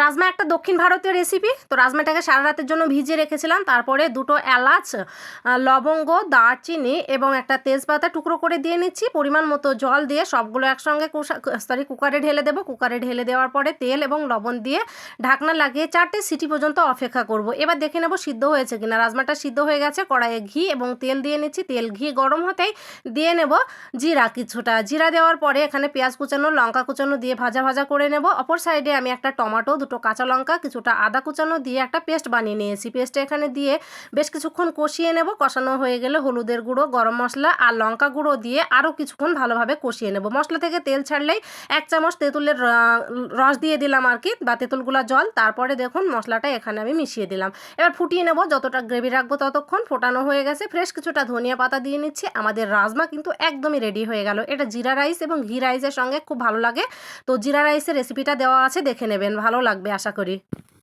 রাজমা একটা দক্ষিণ ভারতীয় রেসিপি। তো রাজমাটাকে সারা রাতের জন্য ভিজিয়ে রেখেছিলাম। তারপরে দুটো এলাচ, লবঙ্গ, দারচিনি এবং একটা তেজপাতা টুকরো করে দিয়ে নিচ্ছি। পরিমাণ মতো জল দিয়ে সবগুলো একসঙ্গে কুকারে ঢেলে দেবো। কুকারে ঢেলে দেওয়ার পরে তেল এবং লবণ দিয়ে ঢাকনা লাগিয়ে 4টে সিটি পর্যন্ত অপেক্ষা করব। এবার দেখে নেব সিদ্ধ হয়েছে কিনা। রাজমাটা সিদ্ধ হয়ে গেছে। কড়াইয়ে ঘি এবং তেল দিয়ে নিচ্ছি। তেল ঘি গরম হতেই দিয়ে নেব জিরা কিছুটা। জিরা দেওয়ার পরে এখানে পেঁয়াজ কুচানো, লঙ্কা কুচানো দিয়ে ভাজা ভাজা করে নেব। অপর সাইডে আমি একটা টমেটো, দুটো কাঁচা লঙ্কা, কিছুটা আদা কুচানো দিয়ে একটা পেস্ট বানিয়ে নিয়েছি। পেস্টটা এখানে দিয়ে বেশ কিছুক্ষণ কষিয়ে নেব। কষানো হয়ে গেলে হলুদের গুঁড়ো, গরম মশলা আর লঙ্কা গুঁড়ো দিয়ে আরও কিছুক্ষণ ভালোভাবে কষিয়ে নেব। মশলা থেকে তেল ছাড়লেই 1 চামচ তেঁতুলের রস দিয়ে দিলাম আর কি, বা তেঁতুলগুলা জল। তারপরে দেখুন মশলাটা এখানে আমি মিশিয়ে দিলাম। এবার ফুটিয়ে নেব। যতটা গ্রেভি রাখবো ততক্ষণ। ফোটানো হয়ে গেছে। ফ্রেশ কিছুটা ধনিয়া পাতা দিয়ে নিচ্ছি। আমাদের রাজমা কিন্তু একদমই রেডি হয়ে গেল। এটা জিরা রাইস এবং ঘি রাইসের সঙ্গে খুব ভালো লাগে। তো জিরা রাইসের রেসিপিটা দেওয়া আছে, দেখে নেবেন, ভালো লাগবে আশা করি।